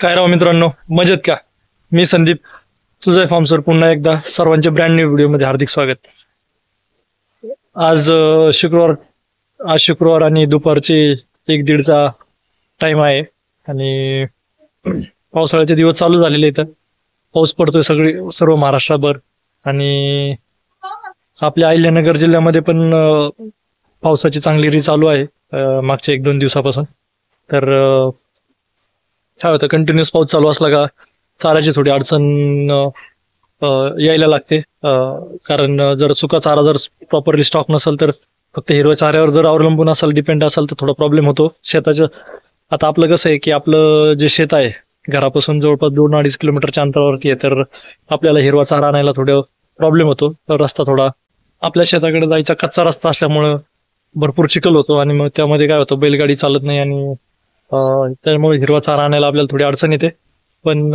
काय राव मित्रांनो, मजेत का? मी संदीप, तुझं फॉर्मसर पुन्हा एकदा सर्वांचे ब्रँड न्यू व्हिडिओमध्ये हार्दिक स्वागत. आज शुक्रवार आणि दुपारचे 1-1:30चा टाइम आहे आणि पावसाळ्याचे दिवस चालू झालेले आहेत. पाऊस पडतोय सर्व महाराष्ट्राभर आणि आपल्या अहिल्यानगर जिल्ह्यामध्ये पण पावसाची चांगली री चालू आहे मागच्या 1-2 दिवसापासून. तर काय होतं, कंटिन्युअस पाऊस चालू असला का चाऱ्याची थोडी अडचण यायला लागते. कारण जर सुका चारा जर प्रॉपरली स्टॉक नसेल तर फक्त हिरव्या चाऱ्यावर जर अवलंबून असेल, डिपेंड असेल तर थोडा प्रॉब्लेम होतो शेताच्या. आता आपलं कसं आहे की आपलं जे शेत आहे घरापासून जवळपास 2-2.5 किलोमीटरच्या अंतरावरती आहे, तर आपल्याला हिरवा चारा आणायला थोडं प्रॉब्लेम होतो. तर रस्ता थोडा आपल्या शेताकडे जायचा कच्चा रस्ता असल्यामुळं भरपूर चिखल होतो आणि मग त्यामध्ये काय होतं, बैलगाडी चालत नाही आणि त्यामुळे हिरवा चारा आणायला आपल्याला थोडी अडचण येते. पण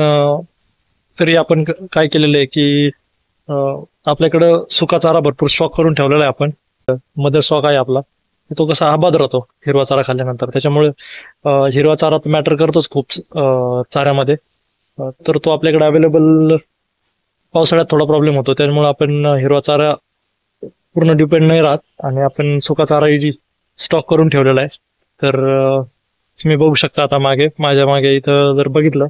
तरी आपण काय केलेलं आहे की आपल्याकडं सुका चारा भरपूर स्टॉक करून ठेवलेला आहे आपण. मदर स्टॉक आहे आपला, तो कसा आबाद राहतो हिरवा चारा खाल्ल्यानंतर. त्याच्यामुळे हिरवा चारा मॅटर करतोच खूप चाऱ्यामध्ये. तर तो आपल्याकडे अवेलेबल पावसाळ्यात थोडा प्रॉब्लेम होतो, त्यामुळे आपण हिरवा चारा पूर्ण डिपेंड नाही राहत आणि आपण सुका चाराही स्टॉक करून ठेवलेला आहे. तर तुम्ही बघू शकता आता माझ्या मागे इथं जर बघितलं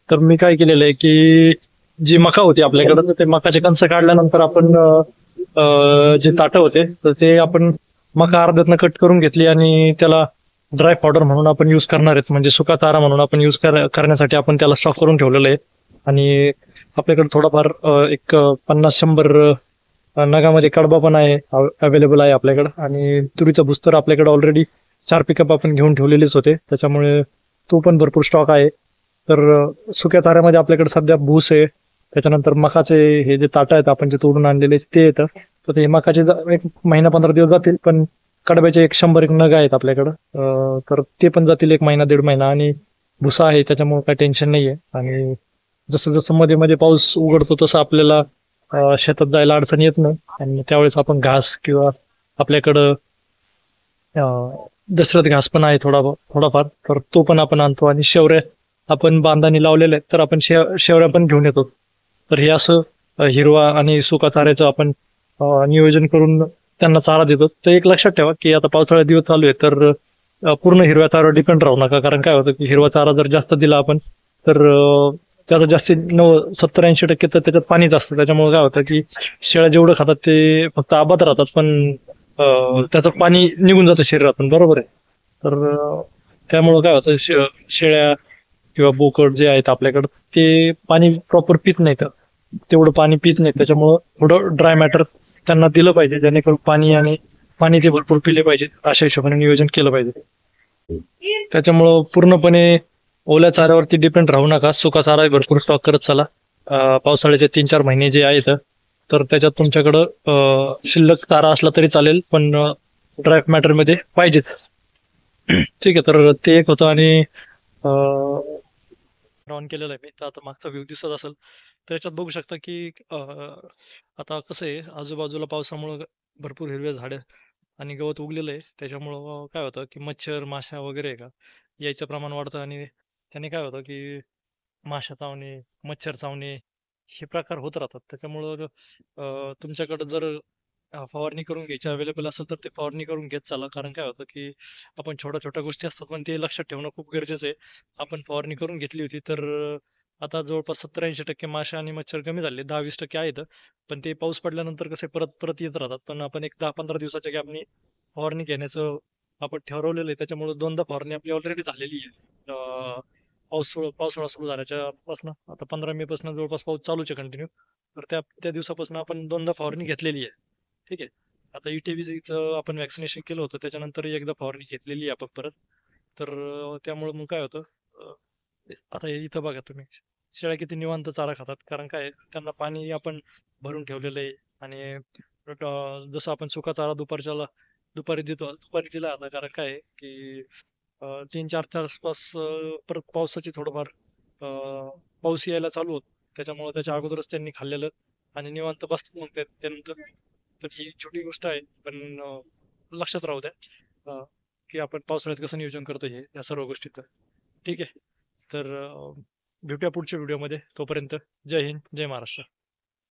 तर मी काय केलेलं आहे की जी मका होती आपल्याकडे, ते मकाचे कणस काढल्यानंतर आपण जे ताटं होते तर ते आपण मका अर्ध्यातनं कट करून घेतली आणि त्याला ड्राय पावडर म्हणून आपण यूज करणार आहेत, म्हणजे सुका चारा म्हणून आपण यूज करण्यासाठी आपण त्याला स्टॉक करून ठेवलेलं आहे. आणि आपल्याकडे थोडाफार एक 50-100 नगामध्ये कडबा पण आहे, अवेलेबल आहे आपल्याकडे. आणि तुरीचा भुस्तर आपल्याकडे ऑलरेडी 4 पिकअप आपण घेऊन ठेवलेलेच होते, त्याच्यामुळे तो पण भरपूर स्टॉक आहे. तर सुक्या चाऱ्यामध्ये आपल्याकडे सध्या भूस आहे, त्याच्यानंतर मकाचे हे जे ताटं आहेत आपण जे तोडून आणलेले ते येतं. तर ते मकाचे एक महिना 15 दिवस जातील, पण कडब्याचे 100 नग आहेत आपल्याकडं. तर ते पण जातील 1 महिना 1.5 महिना. आणि भुसा आहे त्याच्यामुळे काही टेन्शन नाहीये. आणि जसं जसं मध्ये मध्ये पाऊस उघडतो तसं आपल्याला शेतात जायला अडचण येत नाही. आणि त्यावेळेस आपण घास किंवा आपल्याकडं दसऱ्यात घास पण आहे थोडाफार, तर तो पण आपण आणतो. आणि शेवऱ्या आपण बांधाने लावलेले आहेत, तर आपण शेवऱ्या पण घेऊन येतो. तर हे असं हिरवा आणि सुका चाऱ्याचं आपण नियोजन करून त्यांना चारा देतो. तर एक लक्षात ठेवा की आता पावसाळ्यात दिवस चालू आहे, तर पूर्ण हिरव्या चाऱ्यावर डिपेंड राहू नका. कारण काय होतं की हिरवा चारा जर जास्त दिला आपण तर त्याचं जास्तीत 70-80% तर त्याच्यात पाणीच असतं. त्याच्यामुळे काय होतं की शेळ्या जेवढं खातात ते फक्त आबाद राहतात, पण त्याचं पाणी निघून जातं शरीरातून, बरोबर आहे. तर त्यामुळं काय होतं, शेळ्या किंवा बोकड जे आहेत आपल्याकडं ते पाणी प्रॉपर पित नाहीत, तेवढं पाणी पित नाहीत. त्याच्यामुळं थोडं ड्राय मॅटर त्यांना दिलं पाहिजे, जेणेकरून पाणी ते भरपूर पिले पाहिजे, अशा हिशोबाने नियोजन केलं पाहिजे. त्याच्यामुळं पूर्णपणे ओल्या चाऱ्यावरती डिपेंड राहू नका, सुका चारा भरपूर स्टॉक करत चला. पावसाळ्याचे 3-4 महिने जे आहेत तर त्याच्यात तुमच्याकडं शिल्लक चारा असला तरी चालेल, पण ड्राय मॅटर मध्ये पाहिजेच. ठीक आहे, तर ते एक होतं. आणि ऑन केलेलं आहे मी, तर आता मागचा व्ह्यू दिसत असेल तर याच्यात बघू शकता की आता कसं आहे, आजूबाजूला पावसामुळं भरपूर हिरव्या झाडे आणि गवत उगलेलं आहे. त्याच्यामुळं काय होतं की मच्छर माशा वगैरे आहे का यायचं प्रमाण वाढतं, आणि त्याने काय होतं की माशा चावणे, मच्छर चावणे हे प्रकार होत राहतात. त्याच्यामुळं तुमच्याकडे जर फवारणी करून घ्यायची अवेलेबल असेल तर ते फवारणी करून घेत चाला. कारण काय होतं की आपण छोट्या छोट्या गोष्टी असतात, पण ते लक्षात ठेवणं खूप गरजेचं आहे. आपण फवारणी करून घेतली होती तर आता जवळपास 70-80% माशा आणि मच्छर कमी झाले, 10-20% आहेत. पण ते पाऊस पडल्यानंतर कसे परत परत येत राहतात. पण आपण एक 10-15 दिवसाच्या गॅपनी फवारणी घेण्याचं आपण ठरवलेलं आहे. त्याच्यामुळे 2दा फवारणी आपली ऑलरेडी झालेली आहे. पावसाळा सुरू झाल्याच्या पासून आता 15 मे पासून जवळपास पाऊस चालूच आहे कंटिन्यू. तर त्या त्या दिवसापासून आपण 2दा फवारणी घेतलेली आहे. ठीक आहे. आता ETVCचं आपण वॅक्सिनेशन केलं होतं, त्याच्यानंतर एकदा फवारणी घेतलेली आहे आपण परत. तर त्यामुळे मग काय होतं, आता हे इथं बघा तुम्ही, शेळ्या किती निवांत चारा खातात. कारण काय त्यांना पाणी आपण भरून ठेवलेलं आहे. आणि जसं आपण सुका चारा दुपारी देतो, दुपारी दिला आता. कारण काय आहे की 3-4 आसपास परत पावसाची थोडंफार पाऊस यायला चालू होत, त्याच्यामुळे त्याच्या अगोदरच त्यांनी खाल्लेलं आणि निवांत बसतात मग त्यानंतर. तर ही छोटी गोष्ट आहे, पण लक्षात राहू द्या की आपण पावसाळ्यात कसं नियोजन करतो हे या सर्व गोष्टीचं. ठीक आहे. तर भेटूया पुढच्या व्हिडिओमध्ये. तोपर्यंत जय हिंद, जय महाराष्ट्र.